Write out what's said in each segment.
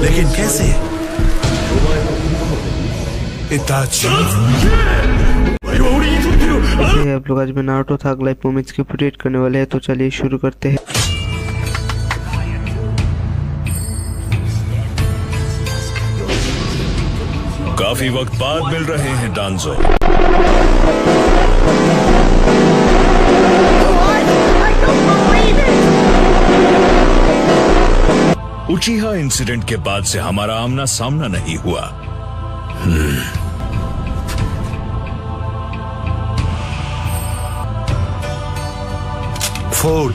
लेकिन कैसे? इताची। आप लोग आज में नारुतो था अगला मोमेंट्स की अपडेट करने वाले हैं, तो चलिए शुरू करते हैं। काफी वक्त बाद मिल रहे हैं डांजो। उचिहा इंसिडेंट के बाद से हमारा आमना सामना नहीं हुआ।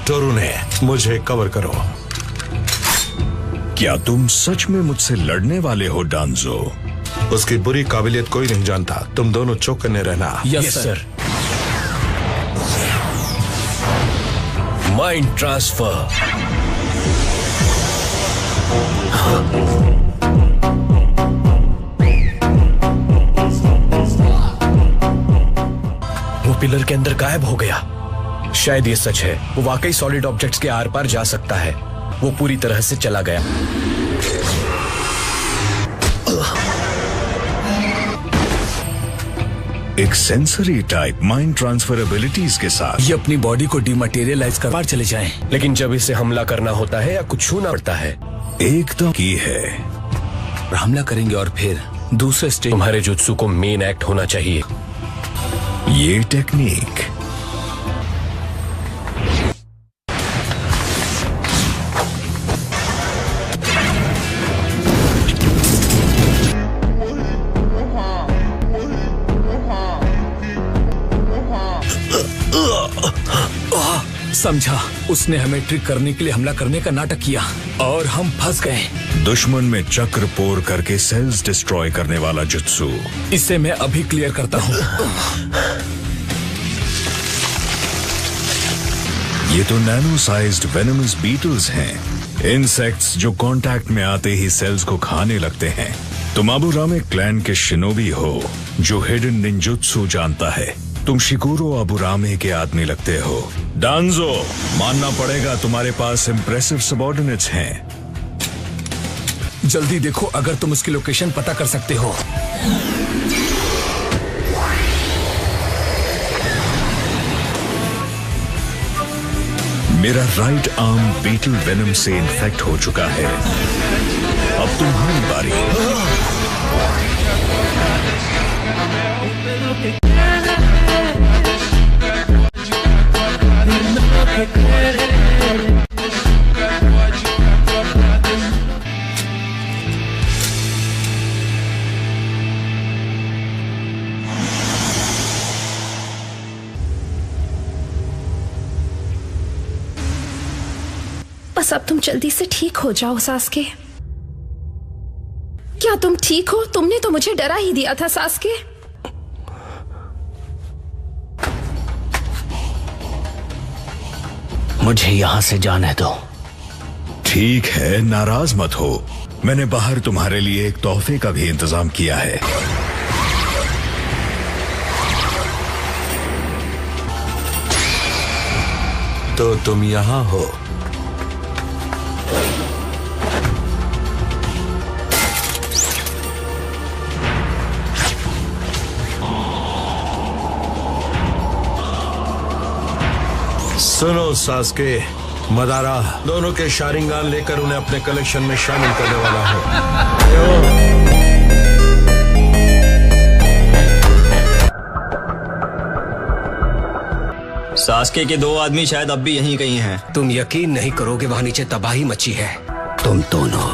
टोरुने, मुझे कवर करो। क्या तुम सच में मुझसे लड़ने वाले हो डांजो? उसकी बुरी काबिलियत कोई नहीं जानता। तुम दोनों चौकन्ने रहना। Yes sir. Mind transfer. वो पिलर के अंदर गायब हो गया। शायद ये सच है, वो वाकई सॉलिड ऑब्जेक्ट्स के आर पार जा सकता है। वो पूरी तरह से चला गया। एक sensory type mind transfer abilities के साथ ये अपनी बॉडी को डिमटेरियलाइज कर पार चले जाएं। लेकिन जब इसे हमला करना होता है या कुछ छूना पड़ता है, एकदम की है। हमला करेंगे और फिर दूसरे स्टेज तुम्हारे जुत्सु को मेन एक्ट होना चाहिए। ये टेक्निक समझा, उसने हमें ट्रिक करने के लिए हमला करने का नाटक किया और हम फंस गए। दुश्मन में चक्र पोर करके सेल्स डिस्ट्रॉय करने वाला जुत्सु। इसे मैं अभी क्लियर करता हूँ। ये तो नैनो साइज्ड वेनमस बीटल्स हैं। इंसेक्ट्स जो कांटेक्ट में आते ही सेल्स को खाने लगते हैं। तुम अबुरामे क्लैन के शिनोबी हो जो हिडन निंजुत्सु जानता है। तुम शिकुरो अबुरामे के आदमी लगते हो। डांजो, मानना पड़ेगा तुम्हारे पास इम्प्रेसिव सबऑर्डिनेट्स हैं। जल्दी देखो अगर तुम उसकी लोकेशन पता कर सकते हो। मेरा राइट आर्म बीटल वेनम से इन्फेक्ट हो चुका है। अब तुम्हारी बारी। बस अब तुम जल्दी से ठीक हो जाओ सास्के। क्या तुम ठीक हो? तुमने तो मुझे डरा ही दिया था सास्के। मुझे यहाँ से जाने दो। ठीक है, नाराज मत हो। मैंने बाहर तुम्हारे लिए एक तोहफे का भी इंतजाम किया है। तो तुम यहाँ हो। सुनो सास्के, मदारा दोनों के शारिंगान लेकर उन्हें अपने कलेक्शन में शामिल करने वाला हूँ। सास्के के दो आदमी शायद अब भी यहीं कहीं हैं। तुम यकीन नहीं करोगे, वहां नीचे तबाही मची है। तुम दोनों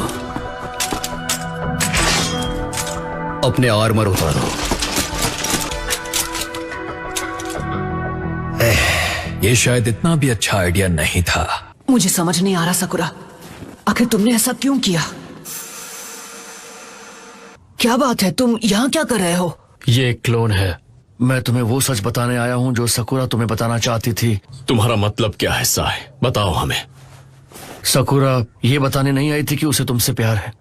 अपने आर्मर उतारो। ये शायद इतना भी अच्छा आइडिया नहीं था। मुझे समझ नहीं आ रहा सकुरा, आखिर तुमने ऐसा क्यों किया? क्या बात है, तुम यहाँ क्या कर रहे हो? ये एक क्लोन है। मैं तुम्हें वो सच बताने आया हूँ जो सकुरा तुम्हें बताना चाहती थी। तुम्हारा मतलब क्या है साय? बताओ हमें। सकुरा ये बताने नहीं आई थी कि उसे तुमसे प्यार है।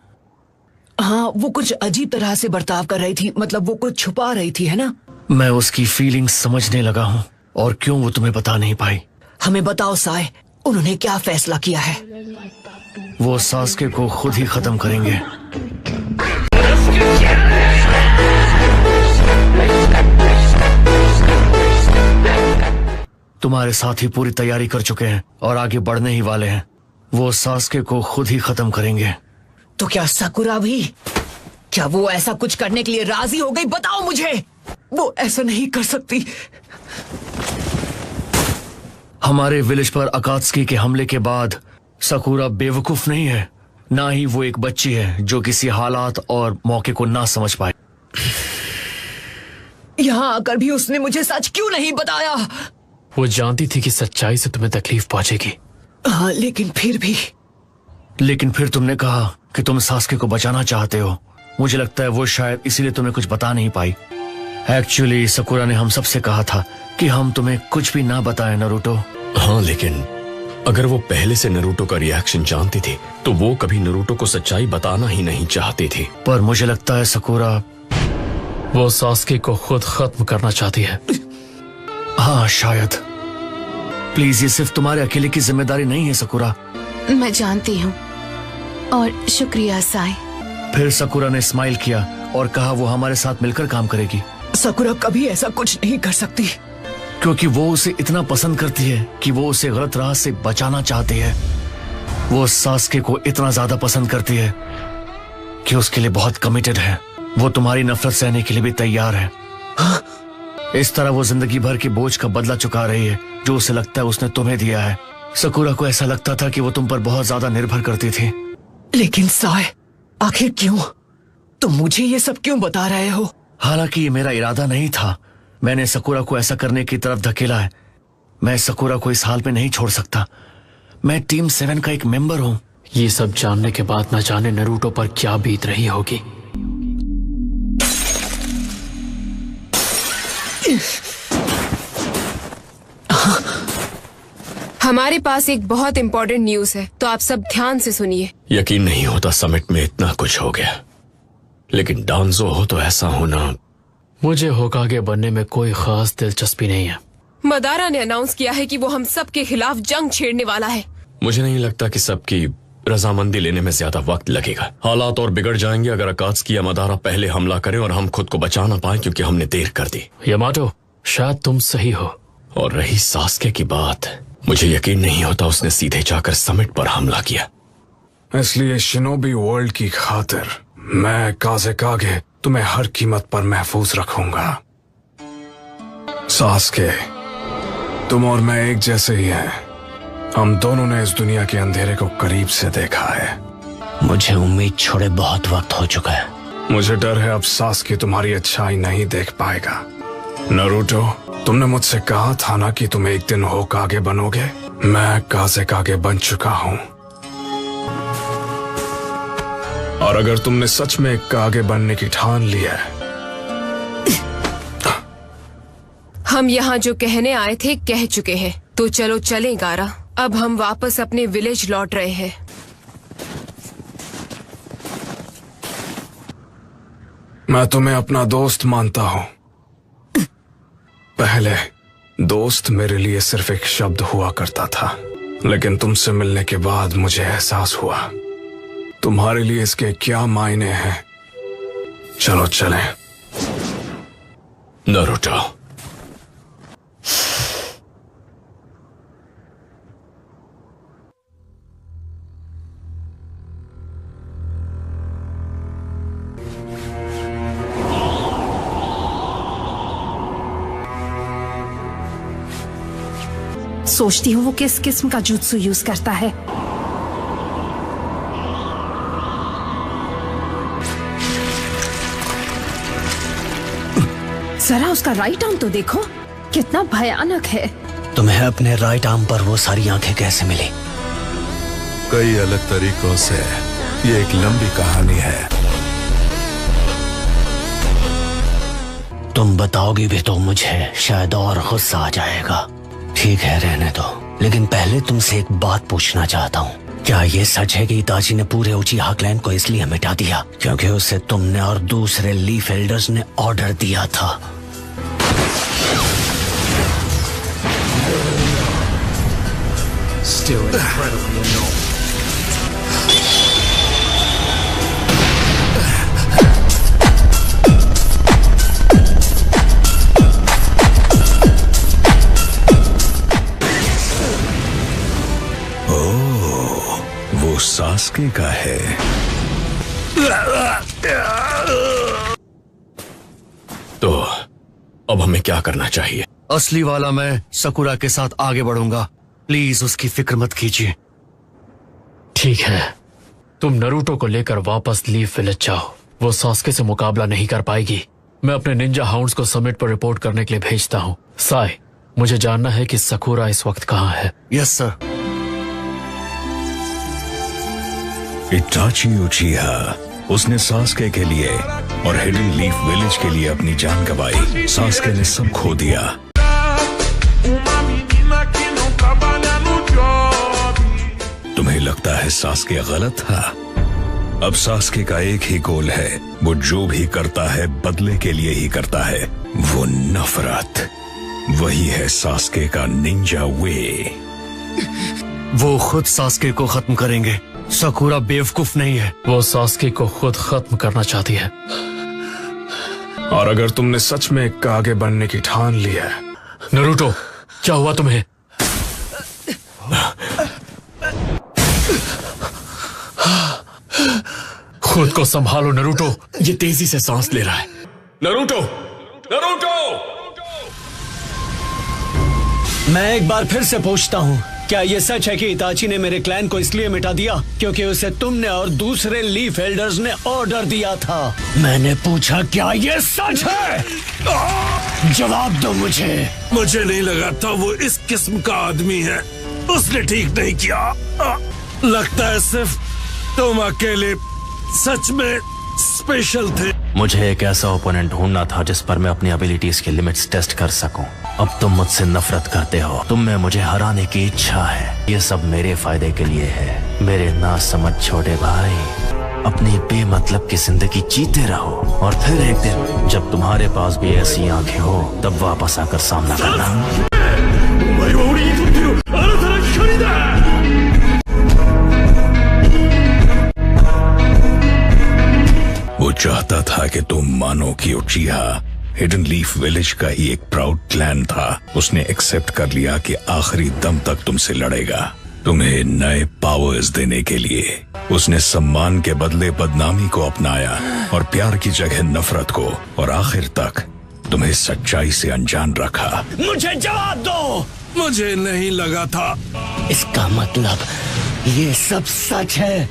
हाँ, वो कुछ अजीब तरह से बर्ताव कर रही थी, मतलब वो कुछ छुपा रही थी, है ना? मैं उसकी फीलिंग्स समझने लगा हूँ और क्यों वो तुम्हें बता नहीं पाई। हमें बताओ साय, उन्होंने क्या फैसला किया है? वो सास्के को खुद ही खत्म करेंगे। तुम्हारे साथी पूरी तैयारी कर चुके हैं और आगे बढ़ने ही वाले हैं। वो सास्के को खुद ही खत्म करेंगे। तो क्या साकुरा भी? क्या वो ऐसा कुछ करने के लिए राजी हो गई? बताओ मुझे। वो ऐसा नहीं कर सकती। हमारे विलेज पर अकात्सुकी के हमले के बाद साकुरा बेवकूफ नहीं है, ना ही वो एक बच्ची है जो किसी हालात और मौके को ना समझ पाए। यहाँ आकर भी उसने मुझे सच क्यों नहीं बताया? वो जानती थी कि सच्चाई से तुम्हें तकलीफ पहुंचेगी। हाँ, लेकिन फिर तुमने कहा कि तुम सास्के को बचाना चाहते हो। मुझे लगता है वो शायद इसीलिए तुम्हें कुछ बता नहीं पाई। एक्चुअली साकुरा ने हम सबसे कहा था कि हम तुम्हें कुछ भी ना बताएं नारुतो। हाँ, लेकिन अगर वो पहले से नारुतो का रिएक्शन जानती थी तो वो कभी नारुतो को सच्चाई बताना ही नहीं चाहती थी। पर मुझे लगता है साकुरा वो सास्के को खुद खत्म करना चाहती है। हाँ, शायद। प्लीज, ये सिर्फ तुम्हारे अकेले की जिम्मेदारी नहीं है साकुरा। मैं जानती हूँ और शुक्रिया साई। फिर साकुरा ने स्माइल किया और कहा वो हमारे साथ मिलकर काम करेगी। साकुरा कभी ऐसा कुछ नहीं कर सकती, क्योंकि वो उसे इतना पसंद करती है कि वो उसे गलत राह से बचाना चाहती है। वो सास्के को इतना ज्यादा पसंद करती है कि उसके लिए बहुत कमिटेड है। वो तुम्हारी नफरत सहने के लिए भी तैयार है। हाँ? इस तरह वो जिंदगी भर के बोझ का बदला चुका रही है जो उसे लगता है उसने तुम्हें दिया है। साकुरा को ऐसा लगता था कि वो तुम पर बहुत ज्यादा निर्भर करती थी। लेकिन साय, आखिर क्यों? तुम मुझे ये सब क्यों बता रहे हो? हालांकि ये मेरा इरादा नहीं था। मैंने साकुरा को ऐसा करने की तरफ धकेला है। मैं साकुरा को इस हाल में नहीं छोड़ सकता। मैं टीम 7 का एक मेंबर हूँ। ये सब जानने के बाद न जाने नारुतो पर क्या बीत रही होगी। हमारे पास एक बहुत इम्पोर्टेंट न्यूज है, तो आप सब ध्यान से सुनिए। यकीन नहीं होता समिट में इतना कुछ हो गया, लेकिन डांजो हो तो ऐसा होना। मुझे होकागे बनने में कोई खास दिलचस्पी नहीं है। मदारा ने अनाउंस किया है कि वो हम सब के खिलाफ जंग छेड़ने वाला है। मुझे नहीं लगता कि सबकी रजामंदी लेने में ज्यादा वक्त लगेगा। हालात और बिगड़ जाएंगे अगर अकात्सुकी या मदारा पहले हमला करे और हम खुद को बचा ना पाए क्योंकि हमने देर कर दी। यामाटो, शायद तुम सही हो। और रही सास्के की बात, मुझे यकीन नहीं होता उसने सीधे जाकर समिट पर हमला किया। इसलिए शिनोबी वर्ल्ड की खातिर मैं काज़ेकागे तुम्हें हर कीमत पर महफूज रखूंगा। सास्के, तुम और मैं एक जैसे ही हैं। हम दोनों ने इस दुनिया के अंधेरे को करीब से देखा है। मुझे उम्मीद छोड़े बहुत वक्त हो चुका है। मुझे डर है अब सास्के तुम्हारी अच्छाई नहीं देख पाएगा। नारुतो, तुमने मुझसे कहा था ना कि तुम एक दिन होकागे बनोगे। मैं काज़ेकागे बन चुका हूँ। और अगर तुमने सच में कागे बनने की ठान ली है, हम यहाँ जो कहने आए थे कह चुके हैं, तो चलो चलें गारा। अब हम वापस अपने विलेज लौट रहे हैं। मैं तुम्हें अपना दोस्त मानता हूँ। पहले दोस्त मेरे लिए सिर्फ एक शब्द हुआ करता था, लेकिन तुमसे मिलने के बाद मुझे एहसास हुआ तुम्हारे लिए इसके क्या मायने हैं। चलो चलें। नारुतो, सोचती हूँ वो किस किस्म का जुत्सु यूज करता है। जरा उसका राइट आर्म तो देखो, कितना भयानक है। तुम्हें अपने राइट आर्म पर वो सारी आंखें कैसे मिली? कई अलग तरीकों से। ये एक लंबी कहानी है। तुम बताओगी भी तो मुझे शायद और गुस्सा आ जाएगा। ठीक है, रहने दो। लेकिन पहले तुमसे एक बात पूछना चाहता हूँ। क्या ये सच है कि इताची ने पूरे उचिहा क्लैन को इसलिए मिटा दिया क्योंकि उसे तुमने और दूसरे लीफ एल्डर्स ने ऑर्डर दिया था? सास्के का है। तो अब हमें क्या करना चाहिए? असली वाला मैं सकुरा के साथ आगे बढ़ूंगा। प्लीज उसकी फिक्र मत कीजिए। ठीक है, तुम नरूटो को लेकर वापस लीफ विलेज जाओ। वो सास्के से मुकाबला नहीं कर पाएगी। मैं अपने निंजा हाउंड्स को समिट पर रिपोर्ट करने के लिए भेजता हूँ। साई, मुझे जानना है कि सकुरा इस वक्त कहाँ है। Yes sir. इटाची उचिहा, उसने सास्के के लिए और हिडन लीफ विलेज के लिए अपनी जान गंवाई। सास्के ने सब खो दिया। तुम्हें लगता है सास्के गलत था? अब सास्के का एक ही गोल है, वो जो भी करता है बदले के लिए ही करता है। वो नफरत, वही है सास्के का निंजा वे। वो खुद सास्के को खत्म करेंगे। सकुरा बेवकूफ नहीं है। वो सास्के को खुद खत्म करना चाहती है। और अगर तुमने सच में एक कागे बनने की ठान ली है। नरूटो, क्या हुआ तुम्हें? खुद को संभालो नरूटो। ये तेजी से सांस ले रहा है। Naruto, Naruto! मैं एक बार फिर से पूछता हूँ, क्या ये सच है कि इताची ने मेरे क्लैन को इसलिए मिटा दिया क्योंकि उसे तुमने और दूसरे लीफ एल्डर्स ने ऑर्डर दिया था? मैंने पूछा, क्या ये सच है? जवाब दो मुझे। मुझे नहीं लगा था वो इस किस्म का आदमी है। उसने ठीक नहीं किया। लगता है सिर्फ तुम अकेले सच में स्पेशल थे। मुझे एक ऐसा ओपोनेंट ढूंढना था जिस पर मैं अपनी एबिलिटीज के लिमिट्स टेस्ट कर सकूं। अब तुम मुझसे नफरत करते हो। तुम में मुझे हराने की इच्छा है। ये सब मेरे फायदे के लिए है। मेरे ना समझ छोटे भाई, अपनी बेमतलब की जिंदगी जीते रहो और फिर एक दिन जब तुम्हारे पास भी ऐसी आंखें हो तब वापस आकर सामना करना। वो चाहता था कि तुम मानो कि उचिहा हिडन लीफ विलेज का ही एक प्राउड क्लैन था। उसने एक्सेप्ट कर लिया कि आखिरी दम तक तुमसे लड़ेगा, तुम्हें नए पावर्स देने के लिए। उसने सम्मान के बदले बदनामी को अपनाया और प्यार की जगह नफरत को, और आखिर तक तुम्हें सच्चाई से अनजान रखा। मुझे जवाब दो। मुझे नहीं लगा था। इसका मतलब ये सब सच है?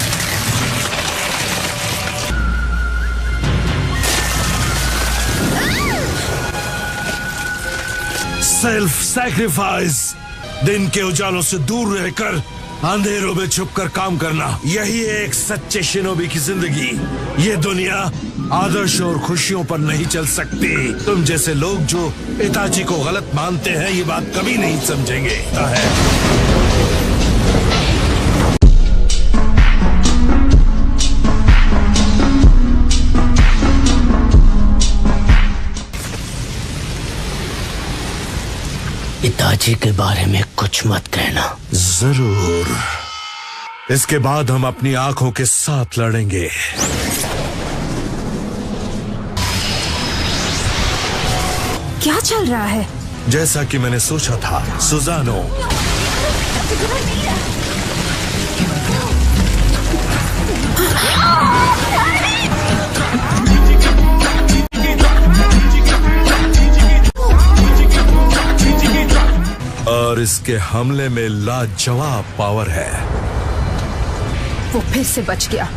सेल्फ सैक्रिफाइस, दिन के उजालों से दूर रहकर अंधेरों में छुपकर काम करना, यही है एक सच्चे शिनोबी की जिंदगी। ये दुनिया आदर्श और खुशियों पर नहीं चल सकती। तुम जैसे लोग जो इताची को गलत मानते हैं ये बात कभी नहीं समझेंगे। इताची के बारे में कुछ मत कहना। जरूर। इसके बाद हम अपनी आंखों के साथ लड़ेंगे। क्या चल रहा है? जैसा कि मैंने सोचा था, सुजानो। और इसके हमले में लाजवाब पावर है। वो फिर से बच गया।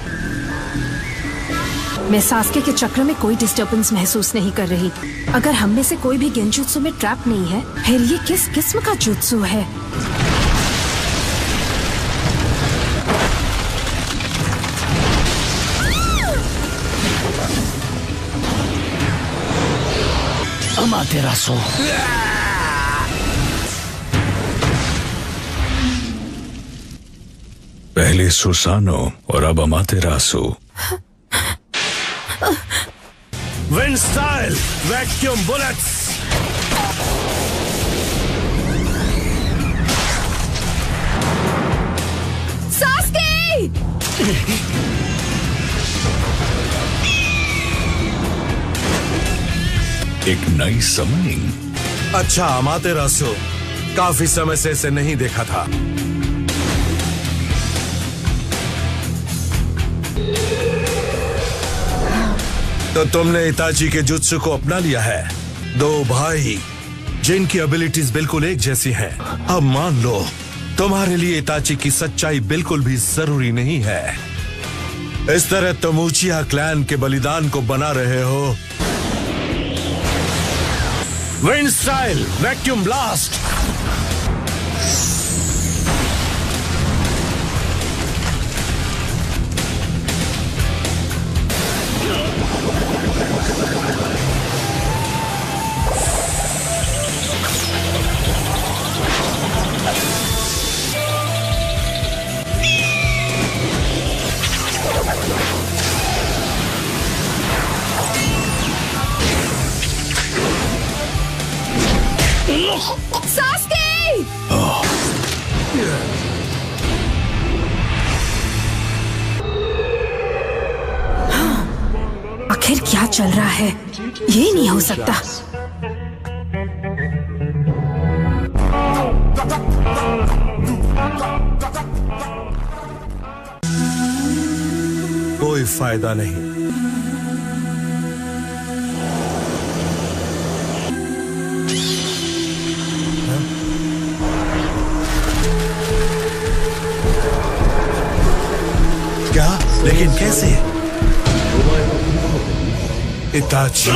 मैं सास्के के चक्र में कोई डिस्टर्बेंस महसूस नहीं कर रही। अगर हम में से कोई भी गेंजुत्सु में ट्रैप नहीं है, फिर ये किस किस्म का जुत्सु है? अमातेरासु। पहले सुसानो और अब Amaterasu. Wind style vacuum bullets. Sasuke! एक नई समनिंग। अच्छा अमातेरासु, काफी समय से इसे नहीं देखा था। तो तुमने इताची के जुत्सु को अपना लिया है। दो भाई जिनकी एबिलिटीज बिल्कुल एक जैसी हैं। अब मान लो तुम्हारे लिए इताची की सच्चाई बिल्कुल भी जरूरी नहीं है। इस तरह तुम उचिया क्लैन के बलिदान को बना रहे हो। Wind style vacuum blast. आखिर क्या चल रहा है? ये नहीं हो सकता। कोई फायदा नहीं। क्या? लेकिन कैसे? इताची